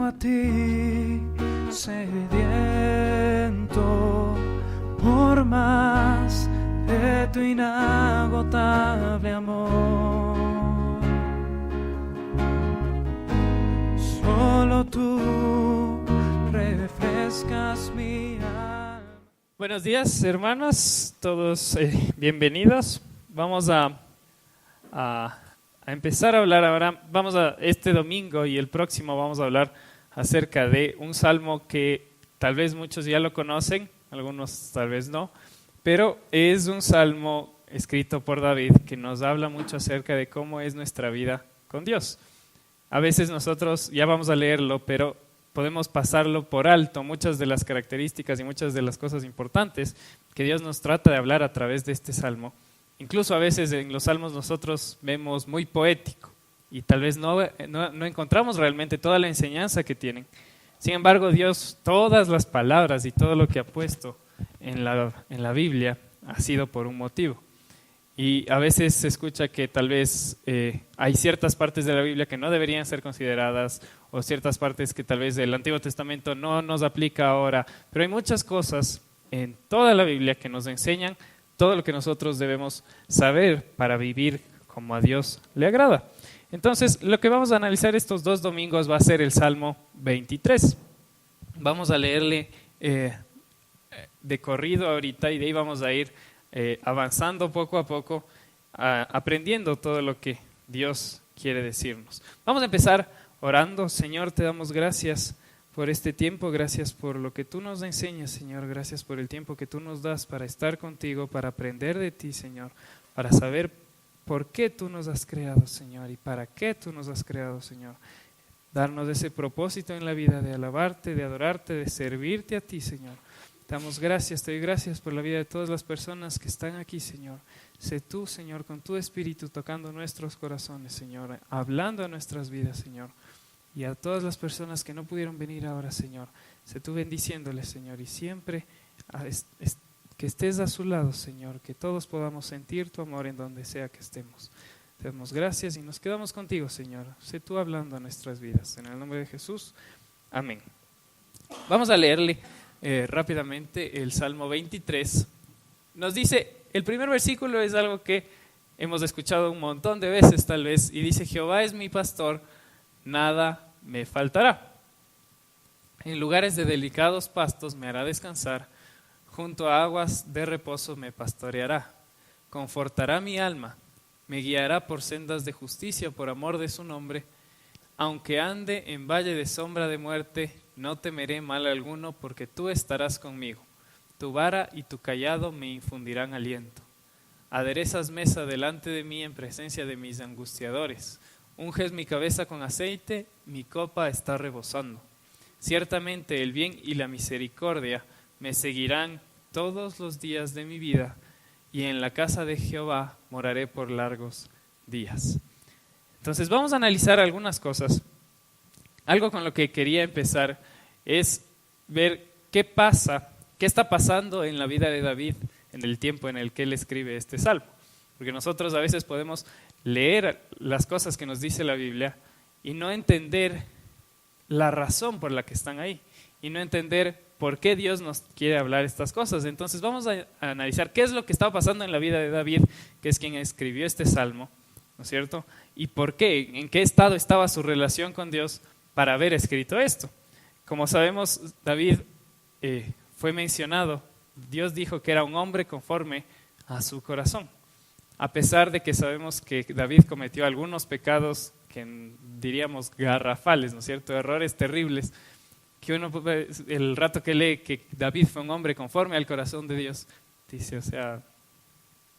a ti, sediento por más de tu inagotable amor. Solo tú refrescas mi alma. Buenos días, hermanos, todos bienvenidos. Vamos a empezar a hablar ahora. Este domingo y el próximo vamos a hablar acerca de un salmo que tal vez muchos ya lo conocen, algunos tal vez no, pero es un salmo escrito por David que nos habla mucho acerca de cómo es nuestra vida con Dios. A veces nosotros, ya vamos a leerlo, pero podemos pasarlo por alto, muchas de las características y muchas de las cosas importantes que Dios nos trata de hablar a través de este salmo. Incluso a veces en los salmos nosotros vemos muy poético y tal vez no encontramos realmente toda la enseñanza que tienen. Sin embargo, Dios, todas las palabras y todo lo que ha puesto en la Biblia ha sido por un motivo. Y a veces se escucha que tal vez hay ciertas partes de la Biblia que no deberían ser consideradas o ciertas partes que tal vez el Antiguo Testamento no nos aplica ahora, pero hay muchas cosas en toda la Biblia que nos enseñan todo lo que nosotros debemos saber para vivir como a Dios le agrada. Entonces, lo que vamos a analizar estos 2 domingos va a ser el Salmo 23. Vamos a leerle de corrido ahorita y de ahí vamos a ir avanzando poco a poco, aprendiendo todo lo que Dios quiere decirnos. Vamos a empezar orando. Señor, te damos gracias por este tiempo, gracias por lo que tú nos enseñas, Señor, gracias por el tiempo que tú nos das para estar contigo, para aprender de ti, Señor, para saber por qué tú nos has creado, Señor, y para qué tú nos has creado, Señor. Darnos ese propósito en la vida de alabarte, de adorarte, de servirte a ti, Señor. Te damos gracias, te doy gracias por la vida de todas las personas que están aquí, Señor. Sé tú, Señor, con tu Espíritu tocando nuestros corazones, Señor, hablando a nuestras vidas, Señor. Y a todas las personas que no pudieron venir ahora, Señor, sé tú bendiciéndoles, Señor, y siempre que estés a su lado, Señor, que todos podamos sentir tu amor en donde sea que estemos. Te damos gracias y nos quedamos contigo, Señor. Sé tú hablando a nuestras vidas. En el nombre de Jesús, amén. Vamos a leerle rápidamente el Salmo 23. Nos dice, el primer versículo es algo que hemos escuchado un montón de veces tal vez, y dice, Jehová es mi pastor, nada me faltará. En lugares de delicados pastos me hará descansar, junto a aguas de reposo me pastoreará. Confortará mi alma, me guiará por sendas de justicia por amor de su nombre. Aunque ande en valle de sombra de muerte, no temeré mal alguno, porque tú estarás conmigo. Tu vara y tu cayado me infundirán aliento. Aderezas mesa delante de mí en presencia de mis angustiadores. Unges mi cabeza con aceite, mi copa está rebosando. Ciertamente el bien y la misericordia me seguirán todos los días de mi vida, y en la casa de Jehová moraré por largos días. Entonces vamos a analizar algunas cosas. Algo con lo que quería empezar es ver qué está pasando en la vida de David en el tiempo en el que él escribe este salmo. Porque nosotros a veces podemos leer las cosas que nos dice la Biblia y no entender la razón por la que están ahí y no entender por qué Dios nos quiere hablar estas cosas. Entonces vamos a analizar qué es lo que estaba pasando en la vida de David, que es quien escribió este salmo, ¿no es cierto? Y por qué, en qué estado estaba su relación con Dios para haber escrito esto. Como sabemos, David fue mencionado, Dios dijo que era un hombre conforme a su corazón. A pesar de que sabemos que David cometió algunos pecados que diríamos garrafales, ¿no es cierto? Errores terribles, que uno el rato que lee que David fue un hombre conforme al corazón de Dios, dice, o sea,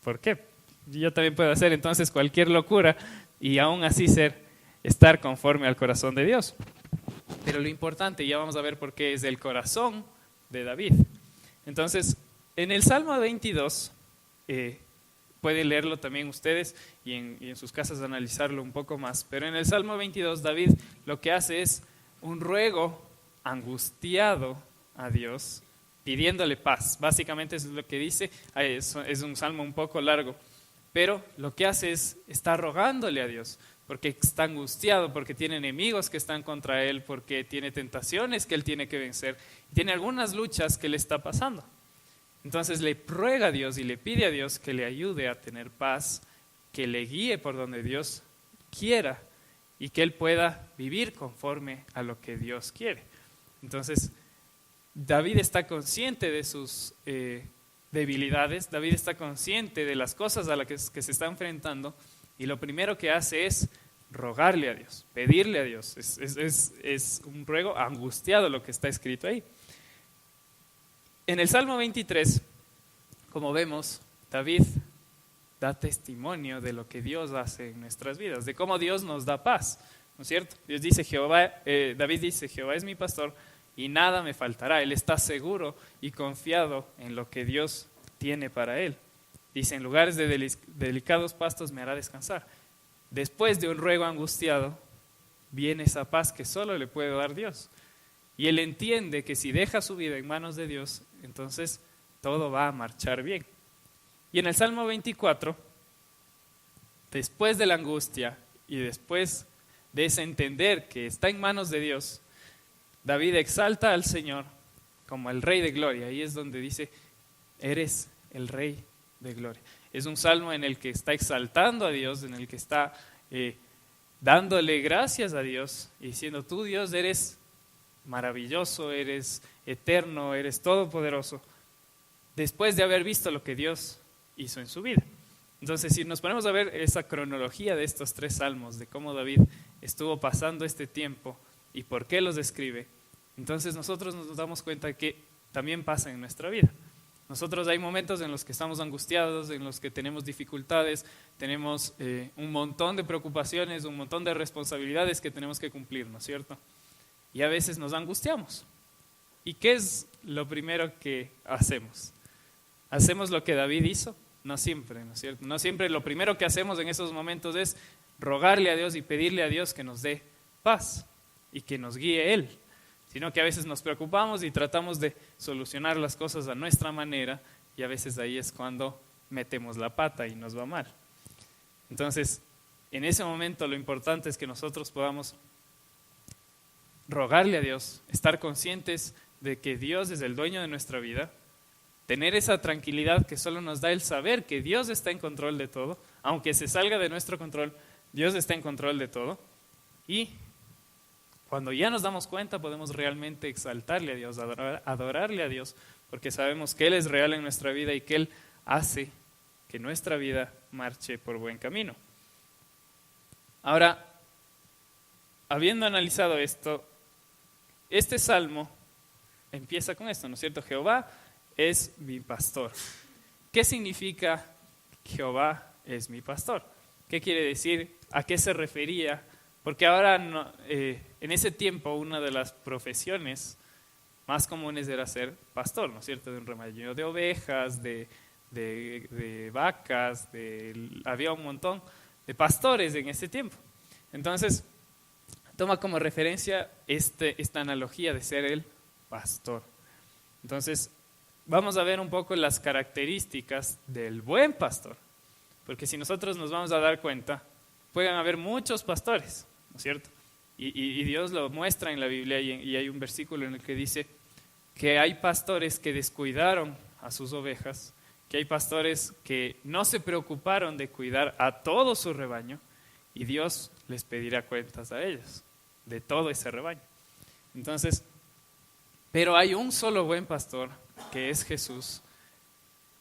¿por qué? Yo también puedo hacer entonces cualquier locura y aún así estar conforme al corazón de Dios. Pero lo importante, ya vamos a ver por qué, es el corazón de David. Entonces, en el Salmo 22, pueden leerlo también ustedes y en sus casas analizarlo un poco más, pero en el Salmo 22 David lo que hace es un ruego angustiado a Dios, pidiéndole paz. Básicamente eso es lo que dice. Es un salmo un poco largo, pero lo que hace es estar rogándole a Dios, porque está angustiado, porque tiene enemigos que están contra él, porque tiene tentaciones que él tiene que vencer, tiene algunas luchas que le está pasando. Entonces le ruega a Dios y le pide a Dios que le ayude a tener paz, que le guíe por donde Dios quiera y que él pueda vivir conforme a lo que Dios quiere. Entonces David está consciente de sus debilidades, David está consciente de las cosas a las que se está enfrentando, y lo primero que hace es rogarle a Dios, pedirle a Dios. Es un ruego angustiado lo que está escrito ahí. En el Salmo 23, como vemos, David da testimonio de lo que Dios hace en nuestras vidas, de cómo Dios nos da paz, ¿no es cierto? David dice, Jehová es mi pastor y nada me faltará. Él está seguro y confiado en lo que Dios tiene para él. Dice, en lugares de delicados pastos me hará descansar. Después de un ruego angustiado, viene esa paz que solo le puede dar Dios. Y él entiende que si deja su vida en manos de Dios, entonces todo va a marchar bien. Y en el Salmo 24, después de la angustia y después de ese entender que está en manos de Dios, David exalta al Señor como el Rey de Gloria. Ahí es donde dice, eres el Rey de Gloria. Es un salmo en el que está exaltando a Dios, en el que está dándole gracias a Dios y diciendo, tú Dios eres maravilloso, eres eterno, eres todopoderoso, después de haber visto lo que Dios hizo en su vida. Entonces, si nos ponemos a ver esa cronología de estos 3 salmos, de cómo David estuvo pasando este tiempo y por qué los describe, entonces nosotros nos damos cuenta que también pasa en nuestra vida. Nosotros hay momentos en los que estamos angustiados, en los que tenemos dificultades, tenemos un montón de preocupaciones, un montón de responsabilidades que tenemos que cumplir, ¿no es cierto? Y a veces nos angustiamos. ¿Y qué es lo primero que hacemos? ¿Hacemos lo que David hizo? No siempre, ¿no es cierto? No siempre lo primero que hacemos en esos momentos es rogarle a Dios y pedirle a Dios que nos dé paz y que nos guíe Él, sino que a veces nos preocupamos y tratamos de solucionar las cosas a nuestra manera, y a veces ahí es cuando metemos la pata y nos va mal. Entonces, en ese momento lo importante es que nosotros podamos rogarle a Dios, estar conscientes de que Dios es el dueño de nuestra vida, tener esa tranquilidad que solo nos da el saber que Dios está en control de todo, aunque se salga de nuestro control, Dios está en control de todo, y cuando ya nos damos cuenta podemos realmente exaltarle a Dios, adorarle a Dios, porque sabemos que Él es real en nuestra vida y que Él hace que nuestra vida marche por buen camino. Ahora, habiendo analizado esto, este salmo empieza con esto, ¿no es cierto? Jehová es mi pastor. ¿Qué significa Jehová es mi pastor? ¿Qué quiere decir? ¿A qué se refería? Porque ahora, en ese tiempo, una de las profesiones más comunes era ser pastor, ¿no es cierto? De un rebaño de ovejas, de vacas, había un montón de pastores en ese tiempo. Entonces, toma como referencia esta analogía de ser el pastor. Entonces, vamos a ver un poco las características del buen pastor, porque si nosotros nos vamos a dar cuenta, pueden haber muchos pastores, ¿no es cierto? Y Dios lo muestra en la Biblia, y hay un versículo en el que dice que hay pastores que descuidaron a sus ovejas, que hay pastores que no se preocuparon de cuidar a todo su rebaño, y Dios les pedirá cuentas a ellos de todo ese rebaño. Entonces, pero hay un solo buen pastor, que es Jesús,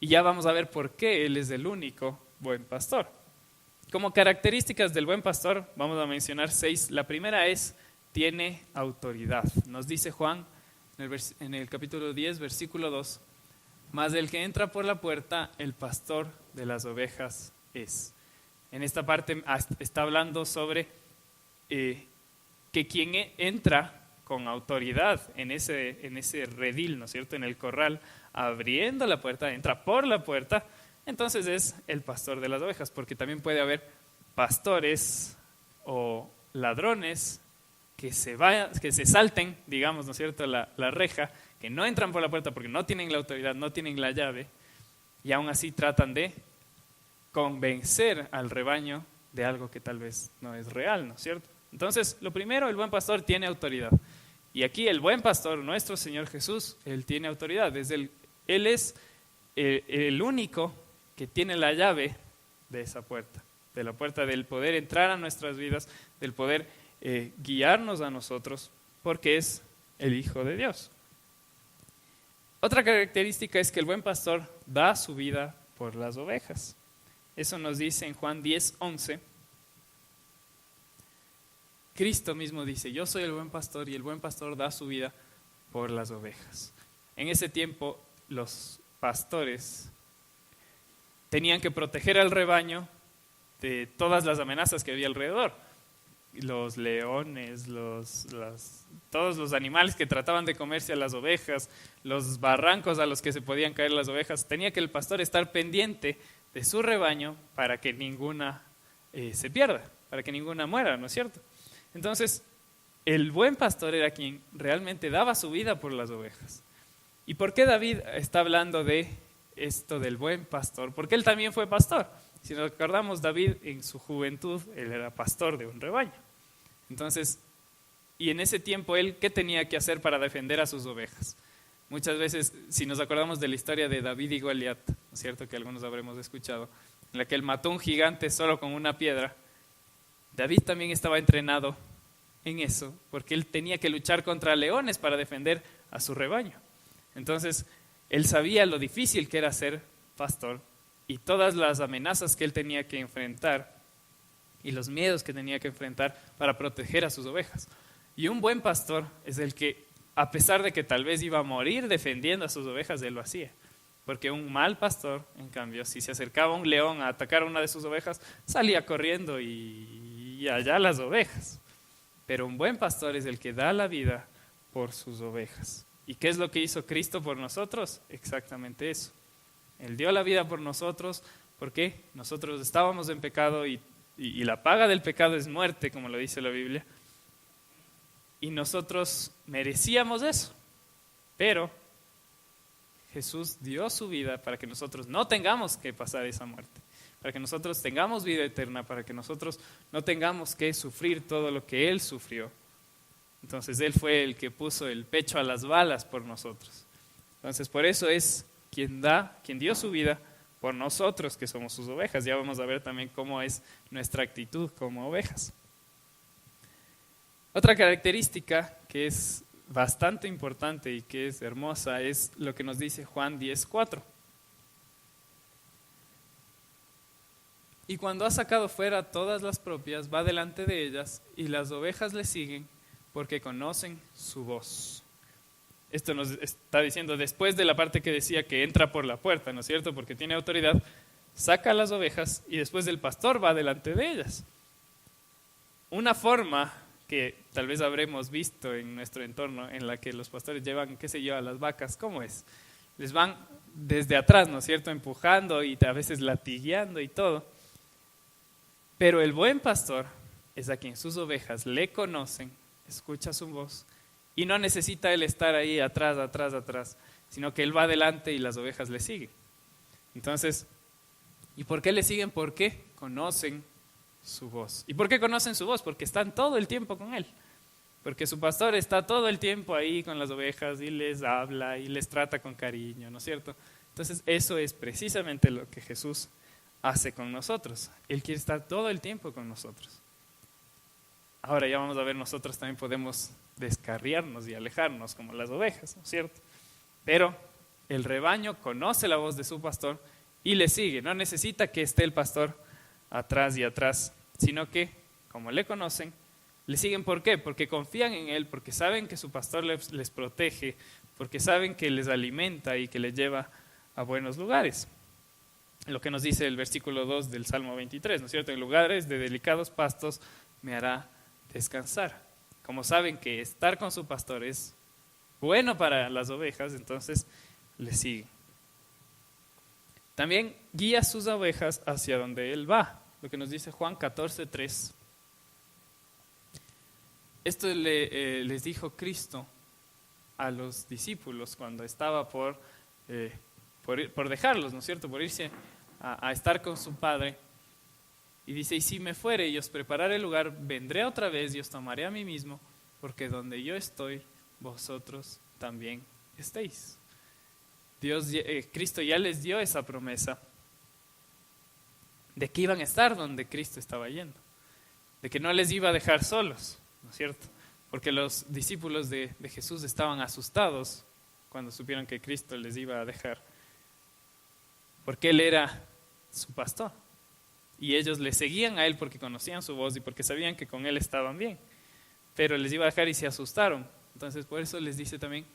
y ya vamos a ver por qué Él es el único buen pastor. Como características del buen pastor, vamos a mencionar 6. La primera es, tiene autoridad. Nos dice Juan en el capítulo 10, versículo 2, mas el que entra por la puerta, el pastor de las ovejas es. En esta parte está hablando sobre que quien entra con autoridad en ese redil, ¿no es cierto?, en el corral, abriendo la puerta, entra por la puerta, entonces es el pastor de las ovejas, porque también puede haber pastores o ladrones que se salten, digamos, ¿no es cierto?, la reja, que no entran por la puerta porque no tienen la autoridad, no tienen la llave, y aún así tratan de convencer al rebaño de algo que tal vez no es real, ¿no es cierto? Entonces, lo primero, el buen pastor tiene autoridad. Y aquí el buen pastor, nuestro Señor Jesús, Él tiene autoridad. Él es el único que tiene la llave de esa puerta, de la puerta del poder entrar a nuestras vidas, del poder guiarnos a nosotros, porque es el Hijo de Dios. Otra característica es que el buen pastor da su vida por las ovejas. Eso nos dice en Juan 10:11. Cristo mismo dice: yo soy el buen pastor y el buen pastor da su vida por las ovejas. En ese tiempo los pastores tenían que proteger al rebaño de todas las amenazas que había alrededor. Los leones, todos los animales que trataban de comerse a las ovejas, los barrancos a los que se podían caer las ovejas. Tenía que el pastor estar pendiente de su rebaño para que ninguna se pierda, para que ninguna muera, ¿no es cierto? Entonces, el buen pastor era quien realmente daba su vida por las ovejas. ¿Y por qué David está hablando de esto del buen pastor? Porque él también fue pastor. Si nos recordamos, David en su juventud, él era pastor de un rebaño. Entonces, y en ese tiempo él, ¿qué tenía que hacer para defender a sus ovejas? Muchas veces, si nos acordamos de la historia de David y Goliat, ¿no es cierto?, que algunos habremos escuchado, en la que él mató a un gigante solo con una piedra. David también estaba entrenado en eso, porque él tenía que luchar contra leones para defender a su rebaño. Entonces, él sabía lo difícil que era ser pastor y todas las amenazas que él tenía que enfrentar y los miedos que tenía que enfrentar para proteger a sus ovejas. Y un buen pastor es el que, a pesar de que tal vez iba a morir defendiendo a sus ovejas, él lo hacía. Porque un mal pastor, en cambio, si se acercaba un león a atacar a una de sus ovejas, salía corriendo y allá las ovejas. Pero un buen pastor es el que da la vida por sus ovejas. ¿Y qué es lo que hizo Cristo por nosotros? Exactamente eso. Él dio la vida por nosotros porque nosotros estábamos en pecado y la paga del pecado es muerte, como lo dice la Biblia. Y nosotros merecíamos eso. Pero Jesús dio su vida para que nosotros no tengamos que pasar esa muerte, para que nosotros tengamos vida eterna, para que nosotros no tengamos que sufrir todo lo que Él sufrió. Entonces Él fue el que puso el pecho a las balas por nosotros. Entonces por eso es quien dio su vida por nosotros, que somos sus ovejas. Ya vamos a ver también cómo es nuestra actitud como ovejas. Otra característica que es bastante importante y que es hermosa es lo que nos dice Juan 10:4. Y cuando ha sacado fuera todas las propias, va delante de ellas, y las ovejas le siguen porque conocen su voz. Esto nos está diciendo después de la parte que decía que entra por la puerta, ¿no es cierto? Porque tiene autoridad, saca a las ovejas y después el pastor va delante de ellas. Una forma que tal vez habremos visto en nuestro entorno en la que los pastores llevan, qué sé yo, a las vacas, ¿cómo es? Les van desde atrás, ¿no es cierto?, empujando y a veces latigueando y todo. Pero el buen pastor es a quien sus ovejas le conocen, escucha su voz y no necesita él estar ahí atrás, sino que él va adelante y las ovejas le siguen. Entonces, ¿y por qué le siguen? Porque conocen su voz. ¿Y por qué conocen su voz? Porque están todo el tiempo con él. Porque su pastor está todo el tiempo ahí con las ovejas y les habla y les trata con cariño, ¿no es cierto? Entonces, eso es precisamente lo que Jesús hace con nosotros. Él quiere estar todo el tiempo con nosotros. Ahora ya vamos a ver, nosotros también podemos descarriarnos y alejarnos como las ovejas, ¿no es cierto? Pero el rebaño conoce la voz de su pastor y le sigue. No necesita que esté el pastor atrás y atrás, sino que, como le conocen, le siguen. ¿Por qué? Porque confían en él, porque saben que su pastor les protege, porque saben que les alimenta y que les lleva a buenos lugares. Lo que nos dice el versículo 2 del Salmo 23, ¿no es cierto? En lugares de delicados pastos me hará descansar. Como saben que estar con su pastor es bueno para las ovejas, entonces le siguen. También guía sus ovejas hacia donde él va, lo que nos dice Juan 14:3. Esto les dijo Cristo a los discípulos cuando estaba por dejarlos, ¿no es cierto?, por irse a estar con su Padre. Y dice, y si me fuere y os prepararé el lugar, vendré otra vez y os tomaré a mí mismo, porque donde yo estoy, vosotros también estéis. Cristo ya les dio esa promesa de que iban a estar donde Cristo estaba yendo, de que no les iba a dejar solos, ¿no es cierto? Porque los discípulos de Jesús estaban asustados cuando supieron que Cristo les iba a dejar, porque Él era su pastor. Y ellos le seguían a Él porque conocían su voz y porque sabían que con Él estaban bien. Pero les iba a dejar y se asustaron. Entonces por eso les dice también,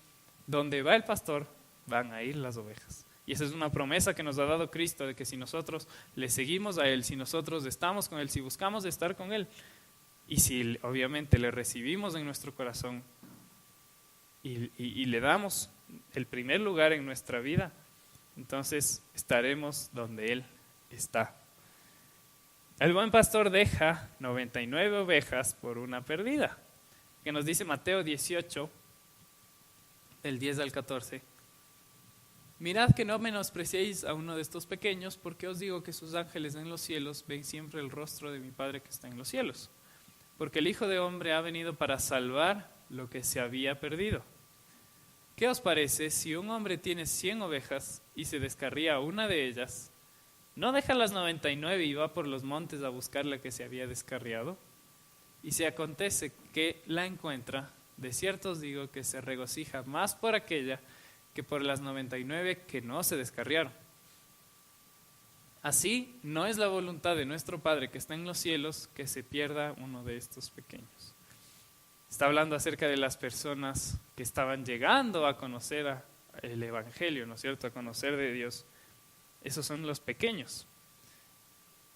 donde va el pastor, van a ir las ovejas. Y esa es una promesa que nos ha dado Cristo, de que si nosotros le seguimos a Él, si nosotros estamos con Él, si buscamos estar con Él, y si obviamente le recibimos en nuestro corazón y le damos el primer lugar en nuestra vida, entonces estaremos donde Él está. El buen pastor deja 99 ovejas por una perdida, que nos dice Mateo 18, del 10 al 14. Mirad que no menospreciéis a uno de estos pequeños, porque os digo que sus ángeles en los cielos ven siempre el rostro de mi Padre que está en los cielos. Porque el Hijo de Hombre ha venido para salvar lo que se había perdido. ¿Qué os parece si un hombre tiene 100 ovejas y se descarría una de ellas? ¿No deja las 99 y va por los montes a buscar la que se había descarriado? Y si acontece que la encuentra, de cierto os digo que se regocija más por aquella que por las 99 que no se descarriaron. Así no es la voluntad de nuestro Padre que está en los cielos que se pierda uno de estos pequeños. Está hablando acerca de las personas que estaban llegando a conocer el Evangelio, ¿no es cierto?, a conocer de Dios. Esos son los pequeños.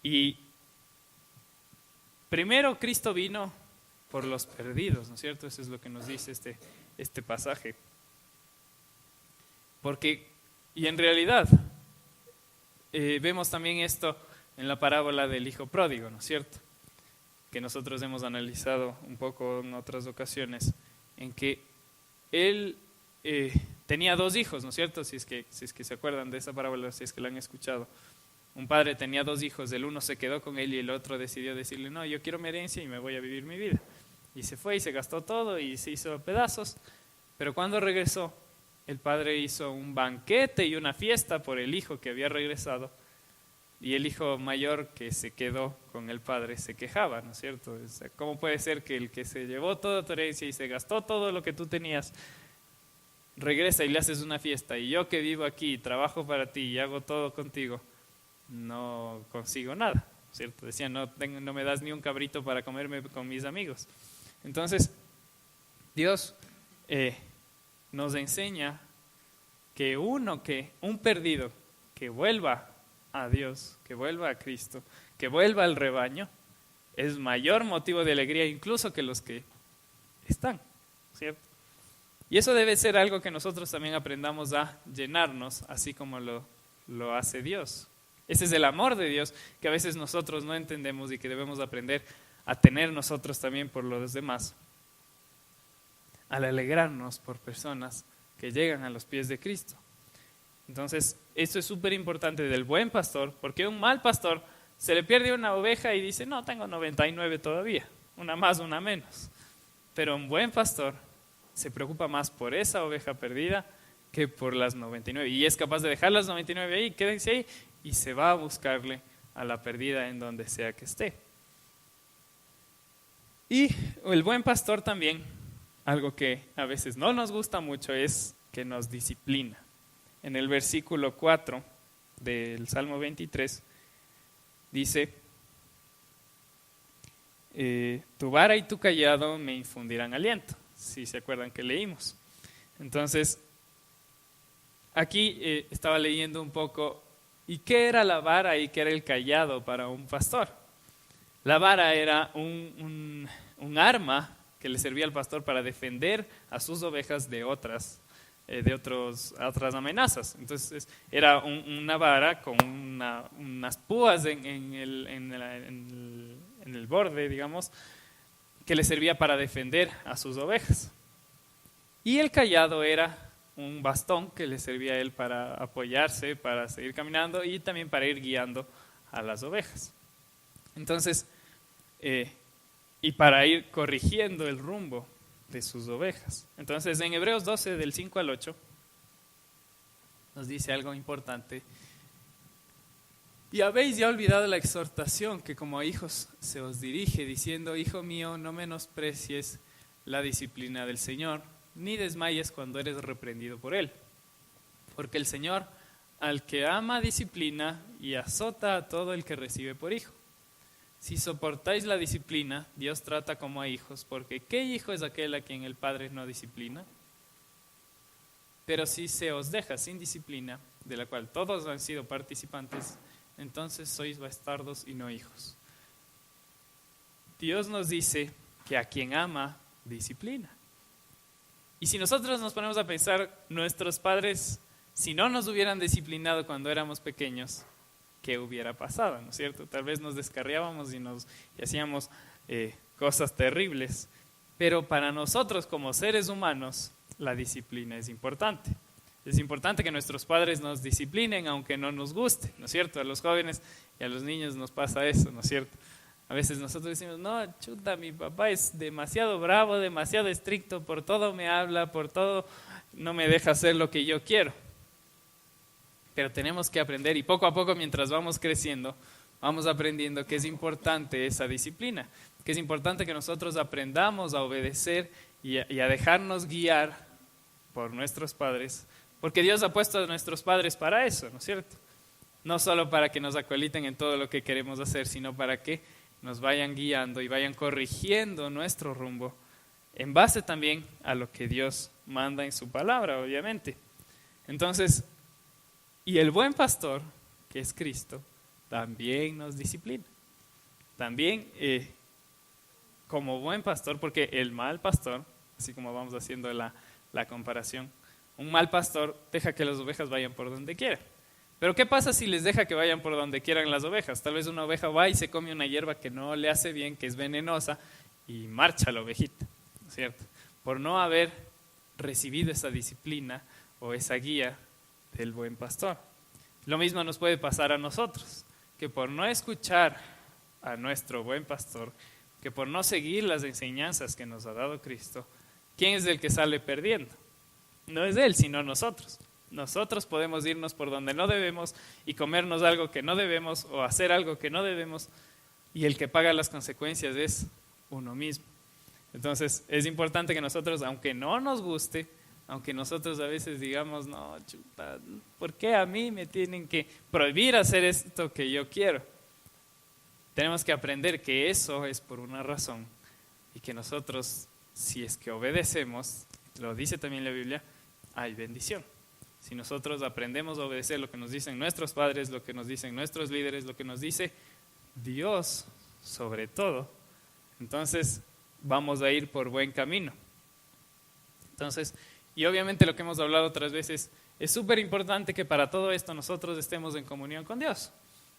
Y primero Cristo vino por los perdidos, ¿no es cierto? Eso es lo que nos dice este pasaje. Y en realidad, vemos también esto en la parábola del hijo pródigo, ¿no es cierto?, que nosotros hemos analizado un poco en otras ocasiones, en que él tenía 2 hijos, ¿no es cierto?, si es que se acuerdan de esa parábola, si es que la han escuchado. Un padre tenía 2 hijos, el uno se quedó con él y el otro decidió decirle, no, yo quiero mi herencia y me voy a vivir mi vida. Y se fue y se gastó todo y se hizo pedazos, pero cuando regresó, el padre hizo un banquete y una fiesta por el hijo que había regresado, y el hijo mayor que se quedó con el padre se quejaba, ¿no es cierto? O sea, ¿cómo puede ser que el que se llevó toda tu herencia y se gastó todo lo que tú tenías, regresa y le haces una fiesta, y yo que vivo aquí, trabajo para ti y hago todo contigo, no consigo nada, ¿no es cierto? Decía, no me das ni un cabrito para comerme con mis amigos. Entonces, Dios nos enseña que un perdido que vuelva a Dios, que vuelva a Cristo, que vuelva al rebaño, es mayor motivo de alegría incluso que los que están, ¿cierto? Y eso debe ser algo que nosotros también aprendamos a llenarnos, así como lo hace Dios. Ese es el amor de Dios que a veces nosotros no entendemos y que debemos aprender a tener nosotros también por los demás, al alegrarnos por personas que llegan a los pies de Cristo. Entonces, esto es súper importante del buen pastor, porque un mal pastor se le pierde una oveja y dice, no, tengo 99 todavía, una más, una menos. Pero un buen pastor se preocupa más por esa oveja perdida que por las 99, y es capaz de dejar las 99 ahí, quédense ahí, y se va a buscarle a la perdida en donde sea que esté. Y el buen pastor también, algo que a veces no nos gusta mucho, es que nos disciplina. En el versículo 4 del Salmo 23 dice, tu vara y tu callado me infundirán aliento, si se acuerdan que leímos. Entonces, aquí estaba leyendo un poco, ¿y qué era la vara y qué era el callado para un pastor? La vara era un arma que le servía al pastor para defender a sus ovejas de otras amenazas. Entonces era una vara con unas púas en el borde, digamos, que le servía para defender a sus ovejas. Y el callado era un bastón que le servía a él para apoyarse, para seguir caminando y también para ir guiando a las ovejas. Entonces, y para ir corrigiendo el rumbo de sus ovejas. Entonces, en Hebreos 12, del 5 al 8, nos dice algo importante. Y habéis ya olvidado la exhortación que como a hijos se os dirige, diciendo: Hijo mío, no menosprecies la disciplina del Señor, ni desmayes cuando eres reprendido por Él. Porque el Señor, al que ama, disciplina y azota a todo el que recibe por hijo. Si soportáis la disciplina, Dios trata como a hijos, porque ¿qué hijo es aquel a quien el Padre no disciplina? Pero si se os deja sin disciplina, de la cual todos han sido participantes, entonces sois bastardos y no hijos. Dios nos dice que a quien ama, disciplina. Y si nosotros nos ponemos a pensar, nuestros padres, si no nos hubieran disciplinado cuando éramos pequeños, ¿qué hubiera pasado? ¿No es cierto? Tal vez nos descarriábamos y hacíamos cosas terribles. Pero para nosotros como seres humanos, la disciplina es importante. Es importante que nuestros padres nos disciplinen aunque no nos guste, ¿no es cierto? A los jóvenes y a los niños nos pasa eso, ¿no es cierto? A veces nosotros decimos: no, chuta, mi papá es demasiado bravo, demasiado estricto, por todo me habla, por todo no me deja hacer lo que yo quiero. Pero tenemos que aprender, y poco a poco, mientras vamos creciendo, vamos aprendiendo que es importante esa disciplina, que es importante que nosotros aprendamos a obedecer y a dejarnos guiar por nuestros padres, porque Dios ha puesto a nuestros padres para eso, ¿no es cierto? No solo para que nos acoliten en todo lo que queremos hacer, sino para que nos vayan guiando y vayan corrigiendo nuestro rumbo, en base también a lo que Dios manda en su palabra, obviamente. Entonces, y el buen pastor, que es Cristo, también nos disciplina. También como buen pastor, porque el mal pastor, así como vamos haciendo la comparación, un mal pastor deja que las ovejas vayan por donde quieran. Pero ¿qué pasa si les deja que vayan por donde quieran las ovejas? Tal vez una oveja va y se come una hierba que no le hace bien, que es venenosa, y marcha la ovejita, ¿no es cierto? Por no haber recibido esa disciplina o esa guía del buen pastor. Lo mismo nos puede pasar a nosotros, que por no escuchar a nuestro buen pastor, que por no seguir las enseñanzas que nos ha dado Cristo, ¿quién es el que sale perdiendo? No es Él, sino nosotros. Nosotros podemos irnos por donde no debemos y comernos algo que no debemos o hacer algo que no debemos, y el que paga las consecuencias es uno mismo. Entonces es importante que nosotros, aunque no nos guste, aunque nosotros a veces digamos: no, chuta, ¿por qué a mí me tienen que prohibir hacer esto que yo quiero? Tenemos que aprender que eso es por una razón, y que nosotros, si es que obedecemos, lo dice también la Biblia, hay bendición. Si nosotros aprendemos a obedecer lo que nos dicen nuestros padres, lo que nos dicen nuestros líderes, lo que nos dice Dios sobre todo, entonces vamos a ir por buen camino. Entonces, y obviamente lo que hemos hablado otras veces, es súper importante que para todo esto nosotros estemos en comunión con Dios.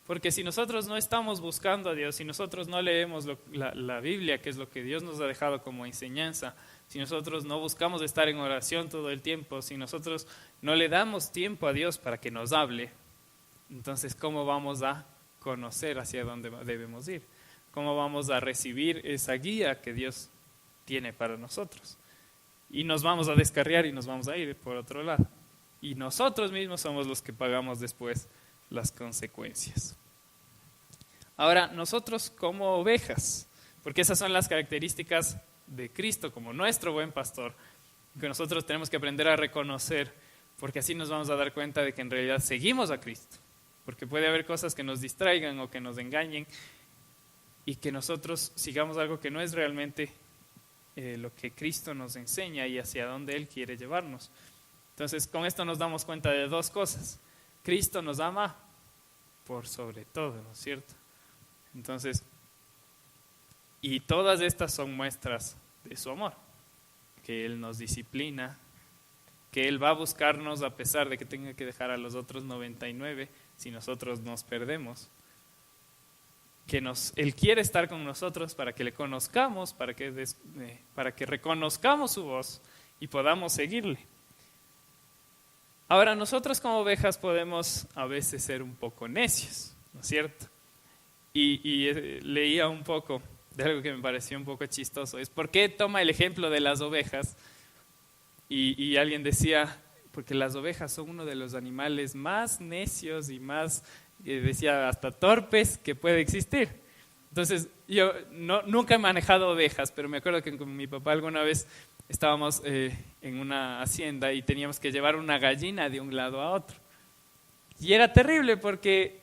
Porque si nosotros no estamos buscando a Dios, si nosotros no leemos la Biblia, que es lo que Dios nos ha dejado como enseñanza, si nosotros no buscamos estar en oración todo el tiempo, si nosotros no le damos tiempo a Dios para que nos hable, entonces ¿cómo vamos a conocer hacia dónde debemos ir? ¿Cómo vamos a recibir esa guía que Dios tiene para nosotros? Y nos vamos a descarriar y nos vamos a ir por otro lado. Y nosotros mismos somos los que pagamos después las consecuencias. Ahora, nosotros como ovejas, porque esas son las características de Cristo como nuestro buen pastor, que nosotros tenemos que aprender a reconocer, porque así nos vamos a dar cuenta de que en realidad seguimos a Cristo, porque puede haber cosas que nos distraigan o que nos engañen y que nosotros sigamos algo que no es realmente lo que Cristo nos enseña y hacia dónde Él quiere llevarnos. Entonces, con esto nos damos cuenta de dos cosas. Cristo nos ama por sobre todo, ¿no es cierto? Entonces, y todas estas son muestras de su amor, que Él nos disciplina, que Él va a buscarnos a pesar de que tenga que dejar a los otros 99 si nosotros nos perdemos, que Él quiere estar con nosotros para que le conozcamos, para que reconozcamos su voz y podamos seguirle. Ahora, nosotros como ovejas podemos a veces ser un poco necios, ¿no es cierto? y leía un poco de algo que me pareció un poco chistoso. Es por qué toma el ejemplo de las ovejas y alguien decía, porque las ovejas son uno de los animales más necios y más, decía, hasta torpes que puede existir. Entonces, yo nunca he manejado ovejas, pero me acuerdo que con mi papá alguna vez estábamos en una hacienda y teníamos que llevar una gallina de un lado a otro. Y era terrible porque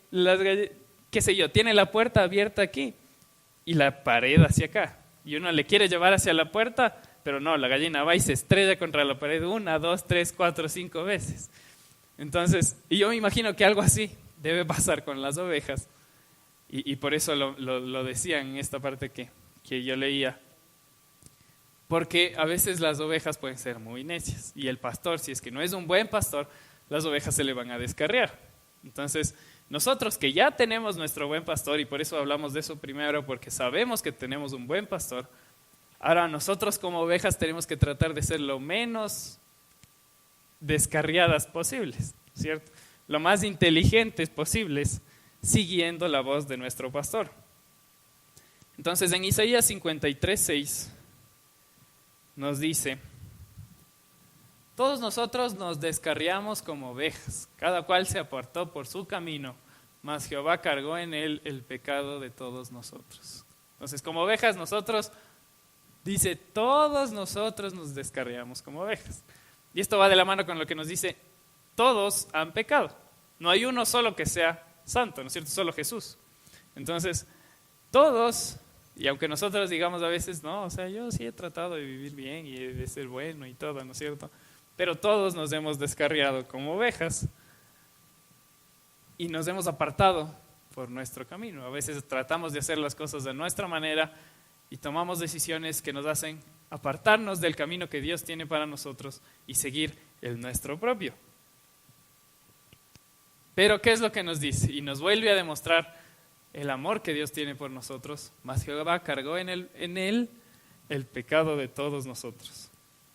qué sé yo, tiene la puerta abierta aquí y la pared hacia acá. Y uno le quiere llevar hacia la puerta, pero no, la gallina va y se estrella contra la pared 1, 2, 3, 4, 5 veces. Entonces, y yo me imagino que algo así debe pasar con las ovejas. Y por eso lo decía en esta parte que yo leía. Porque a veces las ovejas pueden ser muy necias. Y el pastor, si es que no es un buen pastor, las ovejas se le van a descarriar. Entonces, nosotros que ya tenemos nuestro buen pastor, y por eso hablamos de eso primero, porque sabemos que tenemos un buen pastor, ahora nosotros como ovejas tenemos que tratar de ser lo menos descarriadas posibles, ¿cierto? Lo más inteligentes posibles, siguiendo la voz de nuestro pastor. Entonces en Isaías 53:6 nos dice: todos nosotros nos descarriamos como ovejas, cada cual se apartó por su camino, mas Jehová cargó en él el pecado de todos nosotros. Entonces como ovejas nosotros, dice, todos nosotros nos descarriamos como ovejas. Y esto va de la mano con lo que nos dice, todos han pecado. No hay uno solo que sea santo, ¿no es cierto? Solo Jesús. Entonces, todos, y aunque nosotros digamos a veces, no, o sea, yo sí he tratado de vivir bien y de ser bueno y todo, ¿no es cierto? Pero todos nos hemos descarriado como ovejas y nos hemos apartado por nuestro camino. A veces tratamos de hacer las cosas de nuestra manera y tomamos decisiones que nos hacen apartarnos del camino que Dios tiene para nosotros y seguir el nuestro propio. Pero ¿qué es lo que nos dice? Y nos vuelve a demostrar el amor que Dios tiene por nosotros. Mas Jehová cargó en él el pecado de todos nosotros.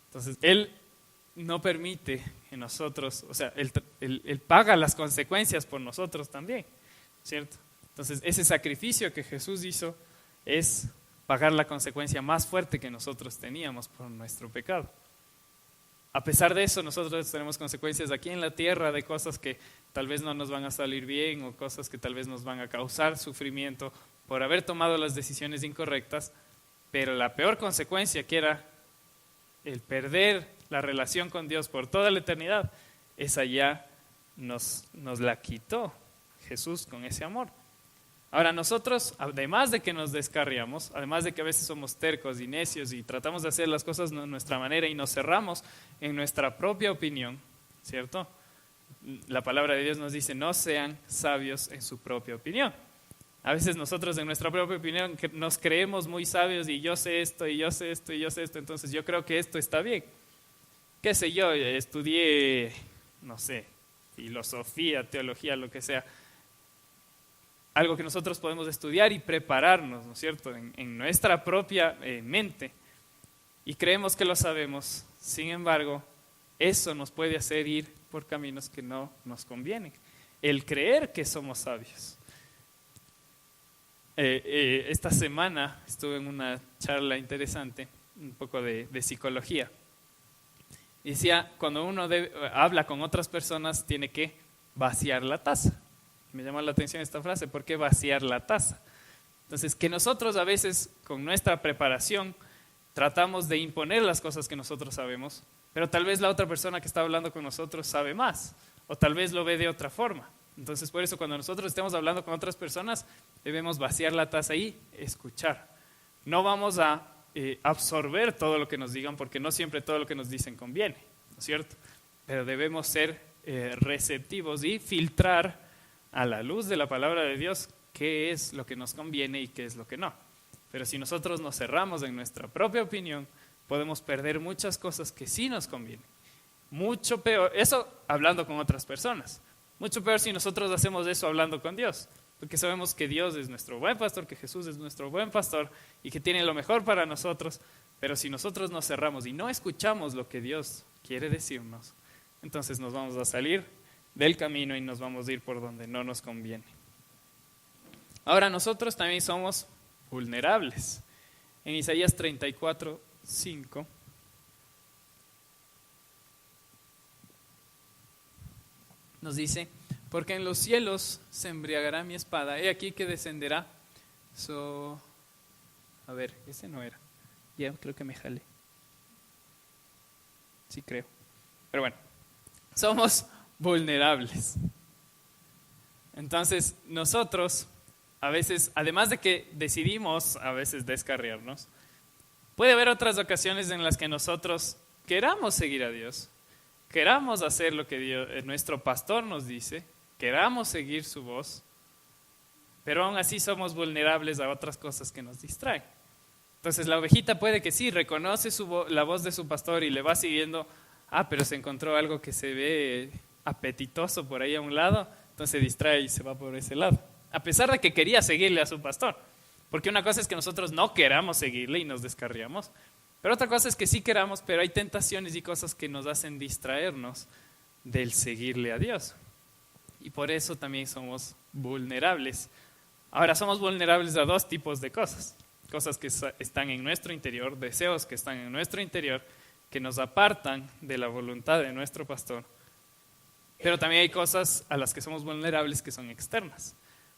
Entonces, Él no permite que nosotros, o sea, él paga las consecuencias por nosotros también, ¿cierto? Entonces, ese sacrificio que Jesús hizo es pagar la consecuencia más fuerte que nosotros teníamos por nuestro pecado. A pesar de eso, nosotros tenemos consecuencias aquí en la tierra de cosas que tal vez no nos van a salir bien o cosas que tal vez nos van a causar sufrimiento por haber tomado las decisiones incorrectas, pero la peor consecuencia, que era el perder la relación con Dios por toda la eternidad, esa ya nos la quitó Jesús con ese amor. Ahora nosotros, además de que nos descarriamos, además de que a veces somos tercos y necios y tratamos de hacer las cosas de nuestra manera y nos cerramos en nuestra propia opinión, ¿cierto? La palabra de Dios nos dice, no sean sabios en su propia opinión. A veces nosotros en nuestra propia opinión nos creemos muy sabios y yo sé esto, y yo sé esto, y yo sé esto, entonces yo creo que esto está bien. ¿Qué sé yo? Estudié, no sé, filosofía, teología, lo que sea. Algo que nosotros podemos estudiar y prepararnos, ¿no es cierto?, en nuestra propia mente. Y creemos que lo sabemos. Sin embargo, eso nos puede hacer ir por caminos que no nos convienen. El creer que somos sabios. Esta semana estuve en una charla interesante, un poco de psicología. Y decía, cuando uno habla con otras personas, tiene que vaciar la taza. Me llama la atención esta frase, ¿por qué vaciar la taza? Entonces, que nosotros a veces con nuestra preparación tratamos de imponer las cosas que nosotros sabemos, pero tal vez la otra persona que está hablando con nosotros sabe más, o tal vez lo ve de otra forma. Entonces, por eso cuando nosotros estemos hablando con otras personas, debemos vaciar la taza y escuchar. No vamos a absorber todo lo que nos digan, porque no siempre todo lo que nos dicen conviene, ¿no es cierto? Pero debemos ser receptivos y filtrar a la luz de la palabra de Dios qué es lo que nos conviene y qué es lo que no. Pero si nosotros nos cerramos en nuestra propia opinión, podemos perder muchas cosas que sí nos convienen. Mucho peor, eso hablando con otras personas. Mucho peor si nosotros hacemos eso hablando con Dios, porque sabemos que Dios es nuestro buen pastor, que Jesús es nuestro buen pastor y que tiene lo mejor para nosotros. Pero si nosotros nos cerramos y no escuchamos lo que Dios quiere decirnos, entonces nos vamos a salir del camino y nos vamos a ir por donde no nos conviene. Ahora nosotros también somos vulnerables. En Isaías 34:5 nos dice: porque en los cielos se embriagará mi espada, he aquí que descenderá. A ver, ese no era. Ya creo que me jalé. Sí creo. Pero bueno, somos vulnerables. Entonces nosotros a veces, además de que decidimos a veces descarriarnos, puede haber otras ocasiones en las que nosotros queramos seguir a Dios, queramos hacer lo que nuestro pastor nos dice, queramos seguir su voz, pero aún así somos vulnerables a otras cosas que nos distraen. Entonces la ovejita puede que sí, reconoce la voz de su pastor y le va siguiendo, pero se encontró algo que se ve apetitoso por ahí a un lado, entonces se distrae y se va por ese lado, a pesar de que quería seguirle a su pastor. Porque una cosa es que nosotros no queramos seguirle y nos descarriamos, pero otra cosa es que sí queramos, pero hay tentaciones y cosas que nos hacen distraernos del seguirle a Dios. Y por eso también somos vulnerables. Ahora, somos vulnerables a dos tipos de cosas. Cosas que están en nuestro interior, deseos que están en nuestro interior, que nos apartan de la voluntad de nuestro pastor. Pero también hay cosas a las que somos vulnerables que son externas.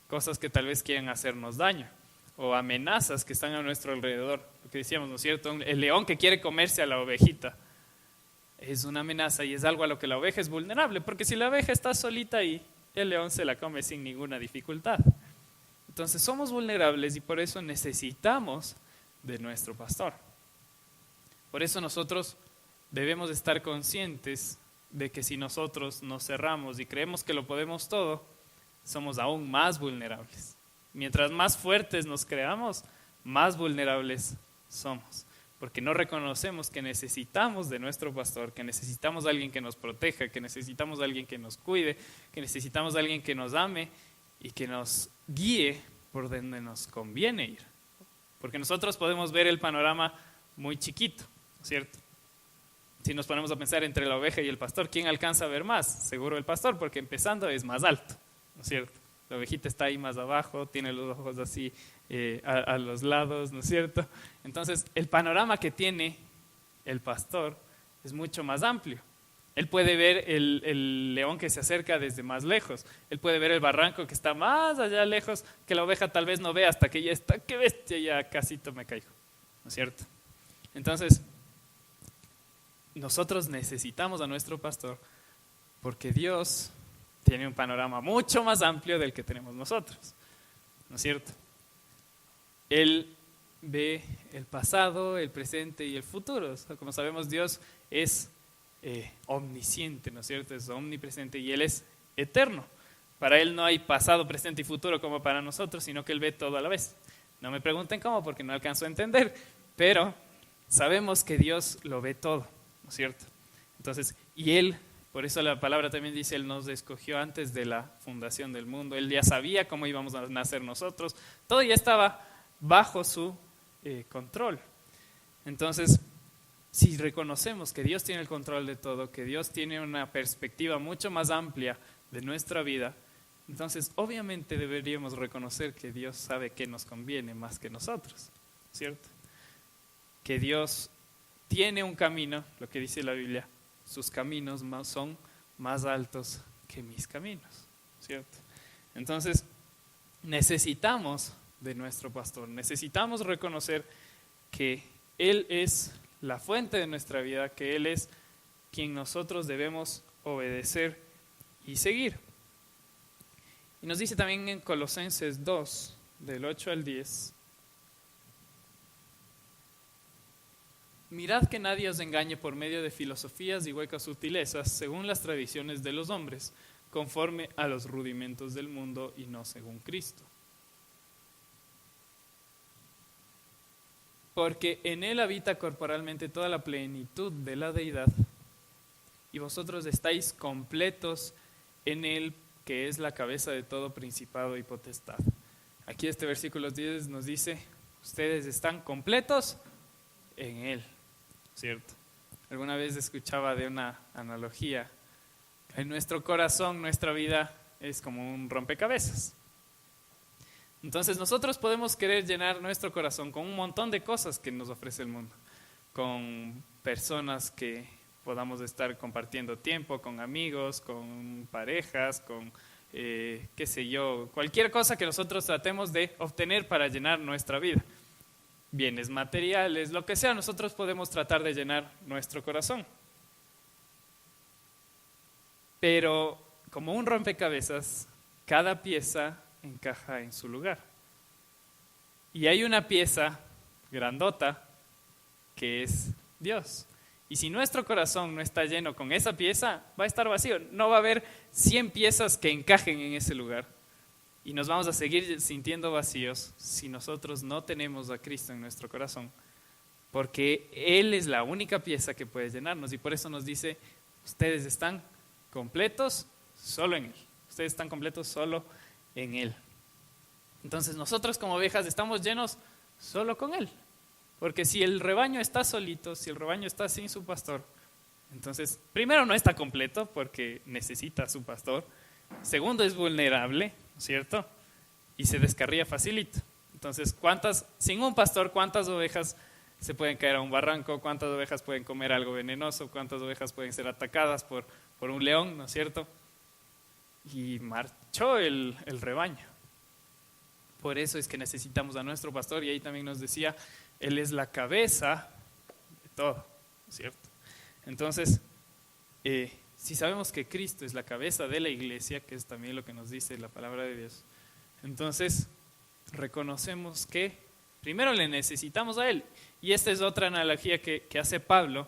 Cosas que tal vez quieran hacernos daño, o amenazas que están a nuestro alrededor. Lo que decíamos, ¿no es cierto? El león que quiere comerse a la ovejita es una amenaza y es algo a lo que la oveja es vulnerable, porque si la oveja está solita ahí, el león se la come sin ninguna dificultad. Entonces somos vulnerables y por eso necesitamos de nuestro pastor. Por eso nosotros debemos estar conscientes de que si nosotros nos cerramos y creemos que lo podemos todo, somos aún más vulnerables. Mientras más fuertes nos creamos, más vulnerables somos, porque no reconocemos que necesitamos de nuestro pastor, que necesitamos a alguien que nos proteja, que necesitamos a alguien que nos cuide, que necesitamos a alguien que nos ame y que nos guíe por donde nos conviene ir. Porque nosotros podemos ver el panorama muy chiquito, ¿cierto? Si nos ponemos a pensar entre la oveja y el pastor, ¿quién alcanza a ver más? Seguro el pastor, porque empezando es más alto, ¿no es cierto? La ovejita está ahí más abajo, tiene los ojos así a los lados, ¿no es cierto? Entonces, el panorama que tiene el pastor es mucho más amplio. Él puede ver el león que se acerca desde más lejos. Él puede ver el barranco que está más allá lejos, que la oveja tal vez no ve hasta que ya está, ¡qué bestia! Ya casito me caigo, ¿no es cierto? Entonces, nosotros necesitamos a nuestro pastor porque Dios tiene un panorama mucho más amplio del que tenemos nosotros, ¿no es cierto? Él ve el pasado, el presente y el futuro. O sea, como sabemos, Dios es omnisciente, ¿no es cierto? Es omnipresente y Él es eterno. Para Él no hay pasado, presente y futuro como para nosotros, sino que Él ve todo a la vez. No me pregunten cómo, porque no alcanzo a entender, pero sabemos que Dios lo ve todo, ¿no es cierto? Entonces, y Él, por eso la palabra también dice, Él nos escogió antes de la fundación del mundo. Él ya sabía cómo íbamos a nacer nosotros. Todo ya estaba bajo su control. Entonces, si reconocemos que Dios tiene el control de todo, que Dios tiene una perspectiva mucho más amplia de nuestra vida, entonces obviamente deberíamos reconocer que Dios sabe qué nos conviene más que nosotros, ¿cierto? Que Dios tiene un camino, lo que dice la Biblia, sus caminos son más altos que mis caminos, ¿cierto? Entonces necesitamos de nuestro pastor, necesitamos reconocer que Él es la fuente de nuestra vida, que Él es quien nosotros debemos obedecer y seguir. Y nos dice también en Colosenses 2, del 8 al 10, mirad que nadie os engañe por medio de filosofías y huecas sutilezas, según las tradiciones de los hombres, conforme a los rudimentos del mundo y no según Cristo. Porque en Él habita corporalmente toda la plenitud de la deidad, y vosotros estáis completos en Él, que es la cabeza de todo principado y potestad. Aquí este versículo 10 nos dice, ustedes están completos en Él, ¿cierto? Alguna vez escuchaba de una analogía, en nuestro corazón, nuestra vida es como un rompecabezas. Entonces nosotros podemos querer llenar nuestro corazón con un montón de cosas que nos ofrece el mundo, con personas que podamos estar compartiendo tiempo, con amigos, con parejas, con qué sé yo, cualquier cosa que nosotros tratemos de obtener para llenar nuestra vida. Bienes materiales, lo que sea, nosotros podemos tratar de llenar nuestro corazón. Pero como un rompecabezas, cada pieza encaja en su lugar. Y hay una pieza grandota que es Dios. Y si nuestro corazón no está lleno con esa pieza, va a estar vacío. No va a haber 100 piezas que encajen en ese lugar. Y nos vamos a seguir sintiendo vacíos si nosotros no tenemos a Cristo en nuestro corazón. Porque Él es la única pieza que puede llenarnos. Y por eso nos dice, ustedes están completos solo en Él. Ustedes están completos solo en Él. Entonces nosotros como ovejas estamos llenos solo con Él. Porque si el rebaño está solito, si el rebaño está sin su pastor, entonces primero no está completo porque necesita a su pastor. Segundo, es vulnerable, ¿cierto? Y se descarría facilito. Entonces, sin un pastor, ¿cuántas ovejas se pueden caer a un barranco? ¿Cuántas ovejas pueden comer algo venenoso? ¿Cuántas ovejas pueden ser atacadas por un león, ¿no es cierto? Y marchó el rebaño. Por eso es que necesitamos a nuestro pastor, y ahí también nos decía, Él es la cabeza de todo, ¿no es cierto? Entonces, si sabemos que Cristo es la cabeza de la iglesia, que es también lo que nos dice la palabra de Dios, entonces reconocemos que primero le necesitamos a Él. Y esta es otra analogía que hace Pablo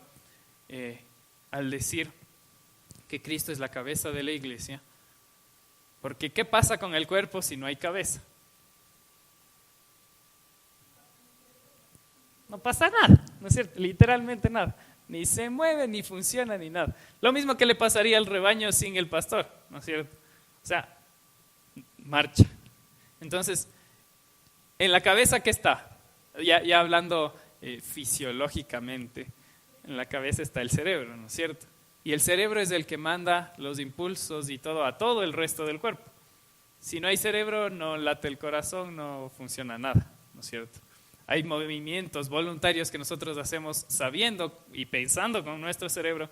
al decir que Cristo es la cabeza de la iglesia. Porque ¿qué pasa con el cuerpo si no hay cabeza? No pasa nada, ¿no es cierto? Literalmente nada. Ni se mueve, ni funciona, ni nada. Lo mismo que le pasaría al rebaño sin el pastor, ¿no es cierto? O sea, marcha. Entonces, ¿en la cabeza qué está? Ya hablando fisiológicamente, en la cabeza está el cerebro, ¿no es cierto? Y el cerebro es el que manda los impulsos y todo a todo el resto del cuerpo. Si no hay cerebro, no late el corazón, no funciona nada, ¿no es cierto? Hay movimientos voluntarios que nosotros hacemos sabiendo y pensando con nuestro cerebro,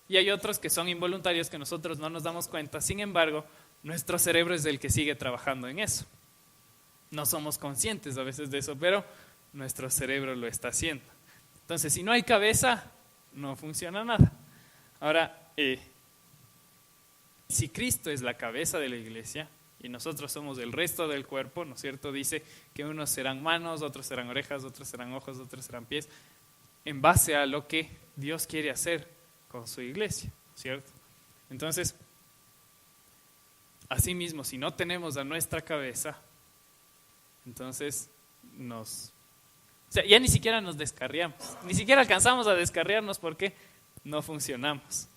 y hay otros que son involuntarios que nosotros no nos damos cuenta. Sin embargo, nuestro cerebro es el que sigue trabajando en eso. No somos conscientes a veces de eso, pero nuestro cerebro lo está haciendo. Entonces, si no hay cabeza, no funciona nada. Ahora, si Cristo es la cabeza de la iglesia y nosotros somos el resto del cuerpo, ¿no es cierto? Dice que unos serán manos, otros serán orejas, otros serán ojos, otros serán pies, en base a lo que Dios quiere hacer con su iglesia, ¿cierto? Entonces, asimismo, si no tenemos a nuestra cabeza, entonces ya ni siquiera nos descarriamos, ni siquiera alcanzamos a descarriarnos porque no funcionamos.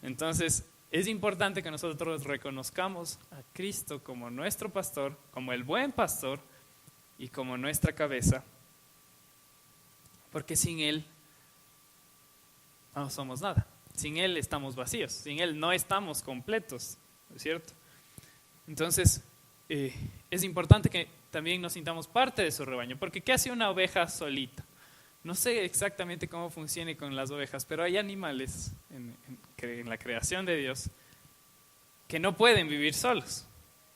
Entonces, es importante que nosotros reconozcamos a Cristo como nuestro pastor, como el buen pastor y como nuestra cabeza, porque sin Él no somos nada. Sin Él estamos vacíos, sin Él no estamos completos, ¿no es cierto? Entonces, es importante que también nos sintamos parte de su rebaño, porque ¿qué hace una oveja solita? No sé exactamente cómo funcione con las ovejas, pero hay animales en la creación de Dios que no pueden vivir solos,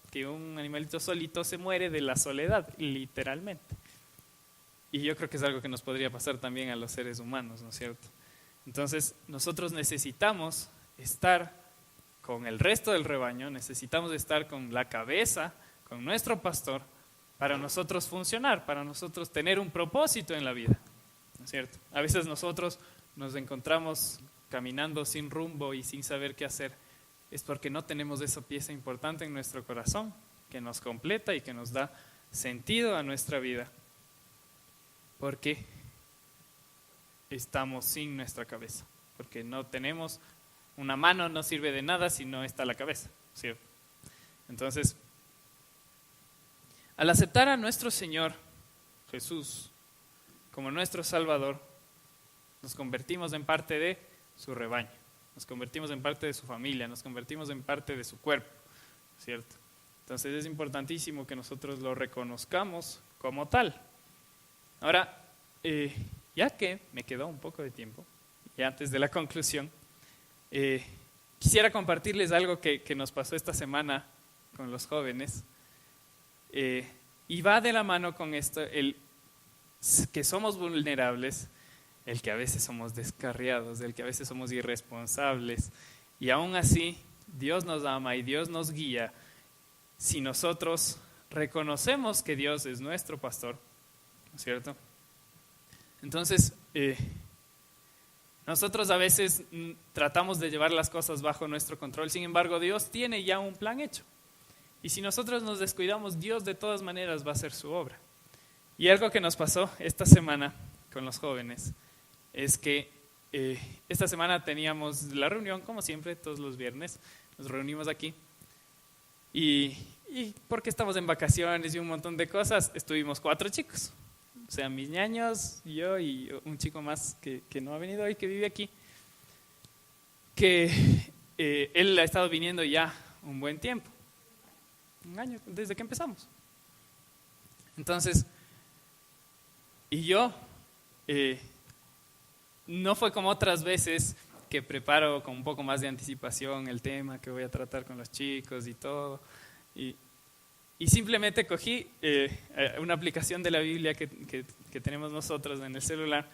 que un animalito solito se muere de la soledad, literalmente. Y yo creo que es algo que nos podría pasar también a los seres humanos, ¿no es cierto? Entonces, nosotros necesitamos estar con el resto del rebaño, necesitamos estar con la cabeza, con nuestro pastor, para nosotros funcionar, para nosotros tener un propósito en la vida, ¿no es cierto? A veces nosotros nos encontramos caminando sin rumbo y sin saber qué hacer. Es porque no tenemos esa pieza importante en nuestro corazón que nos completa y que nos da sentido a nuestra vida, porque estamos sin nuestra cabeza, porque no tenemos una mano, no sirve de nada si no está la cabeza, ¿cierto? Entonces, al aceptar a nuestro Señor Jesús como nuestro Salvador, nos convertimos en parte de su rebaño, nos convertimos en parte de su familia, nos convertimos en parte de su cuerpo, ¿cierto? Entonces es importantísimo que nosotros lo reconozcamos como tal. Ahora, ya que me quedó un poco de tiempo, y antes de la conclusión, quisiera compartirles algo que nos pasó esta semana con los jóvenes, y va de la mano con esto, el que somos vulnerables, el que a veces somos descarriados, el que a veces somos irresponsables, y aún así Dios nos ama y Dios nos guía si nosotros reconocemos que Dios es nuestro pastor, ¿no es cierto? Entonces, nosotros a veces tratamos de llevar las cosas bajo nuestro control, sin embargo Dios tiene ya un plan hecho. Y si nosotros nos descuidamos, Dios de todas maneras va a hacer su obra. Y algo que nos pasó esta semana con los jóvenes es que esta semana teníamos la reunión, como siempre, todos los viernes, nos reunimos aquí. Y porque estamos en vacaciones y un montón de cosas, estuvimos 4 chicos. O sea, mis ñaños, yo y un chico más que no ha venido hoy, que vive aquí. Que él ha estado viniendo ya un buen tiempo. Un año, desde que empezamos. Entonces, y yo, no fue como otras veces que preparo con un poco más de anticipación el tema que voy a tratar con los chicos y todo. Y simplemente cogí una aplicación de la Biblia que tenemos nosotros en el celular,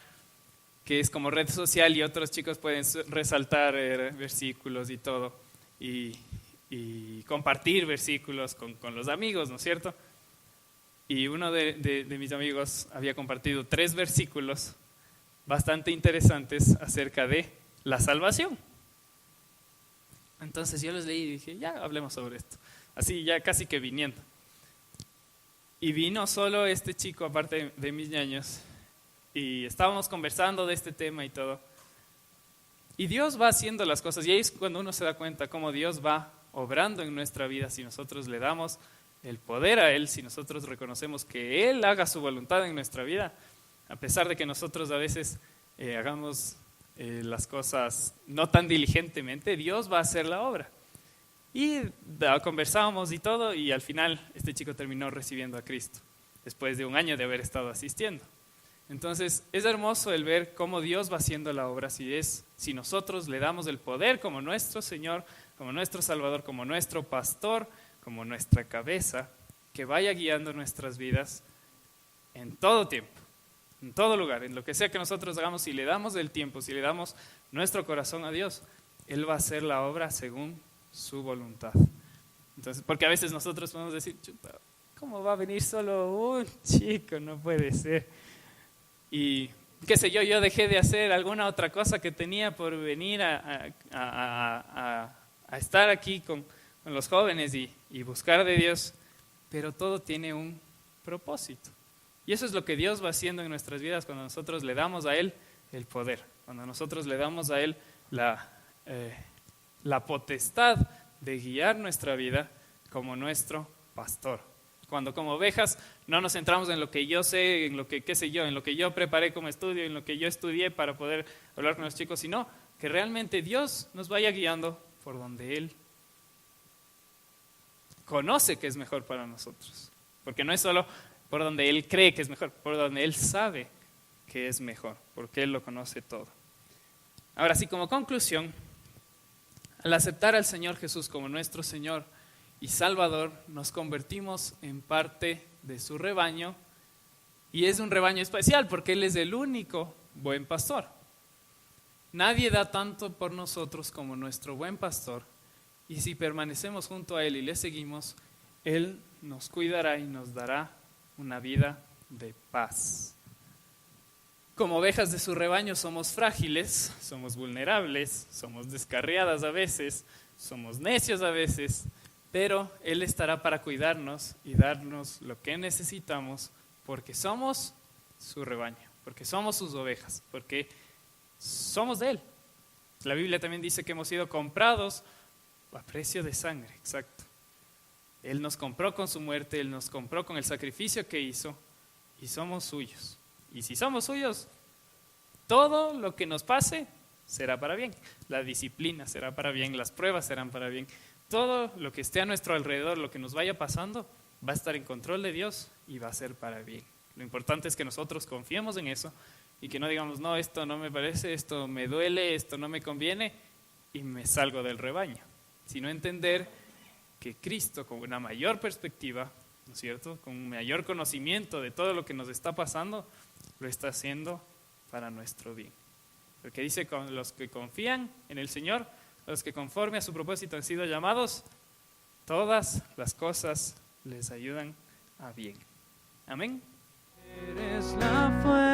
que es como red social y otros chicos pueden resaltar versículos y todo, y compartir versículos con los amigos, ¿no es cierto? Y uno de mis amigos había compartido 3 versículos bastante interesantes acerca de la salvación. Entonces yo los leí y dije, ya hablemos sobre esto. Así ya casi que viniendo. Y vino solo este chico, aparte de mis ñaños, y estábamos conversando de este tema y todo. Y Dios va haciendo las cosas, y ahí es cuando uno se da cuenta cómo Dios va obrando en nuestra vida si nosotros le damos el poder a Él, si nosotros reconocemos que Él haga su voluntad en nuestra vida, a pesar de que nosotros a veces hagamos las cosas no tan diligentemente, Dios va a hacer la obra. Y conversábamos y todo, y al final este chico terminó recibiendo a Cristo, después de un año de haber estado asistiendo. Entonces es hermoso el ver cómo Dios va haciendo la obra, si nosotros le damos el poder como nuestro Señor, como nuestro Salvador, como nuestro pastor, como nuestra cabeza, que vaya guiando nuestras vidas en todo tiempo, en todo lugar, en lo que sea que nosotros hagamos. Si le damos el tiempo, si le damos nuestro corazón a Dios, Él va a hacer la obra según su voluntad. Entonces, porque a veces nosotros podemos decir, chuta, ¿cómo va a venir solo un chico? No puede ser. Y qué sé yo dejé de hacer alguna otra cosa que tenía por venir a estar aquí con los jóvenes y buscar de Dios, pero todo tiene un propósito. Y eso es lo que Dios va haciendo en nuestras vidas cuando nosotros le damos a Él el poder, cuando nosotros le damos a Él la potestad de guiar nuestra vida como nuestro pastor. Cuando como ovejas no nos centramos en lo que yo sé, en lo que, qué sé yo, en lo que yo preparé como estudio, en lo que yo estudié para poder hablar con los chicos, sino que realmente Dios nos vaya guiando por donde Él conoce que es mejor para nosotros. Porque no es solo por donde Él cree que es mejor, por donde Él sabe que es mejor, porque Él lo conoce todo. Ahora sí, como conclusión, al aceptar al Señor Jesús como nuestro Señor y Salvador, nos convertimos en parte de su rebaño, y es un rebaño especial porque Él es el único buen pastor. Nadie da tanto por nosotros como nuestro buen pastor, y si permanecemos junto a Él y le seguimos, Él nos cuidará y nos dará una vida de paz. Como ovejas de su rebaño somos frágiles, somos vulnerables, somos descarriadas a veces, somos necios a veces, pero Él estará para cuidarnos y darnos lo que necesitamos porque somos su rebaño, porque somos sus ovejas, porque somos de Él. La Biblia también dice que hemos sido comprados a precio de sangre, exacto. Él nos compró con su muerte, Él nos compró con el sacrificio que hizo y somos suyos. Y si somos suyos, todo lo que nos pase será para bien. La disciplina será para bien, las pruebas serán para bien. todo lo que esté a nuestro alrededor, lo que nos vaya pasando, va a estar en control de Dios y va a ser para bien. Lo importante es que nosotros confiemos en eso y que no digamos, no, esto no me parece, esto me duele, esto no me conviene y me salgo del rebaño, sino entender que Cristo, con una mayor perspectiva, ¿no es cierto?, con un mayor conocimiento de todo lo que nos está pasando, lo está haciendo para nuestro bien. Porque dice, con los que confían en el Señor, los que conforme a su propósito han sido llamados, todas las cosas les ayudan a bien. Amén. Eres la fuerza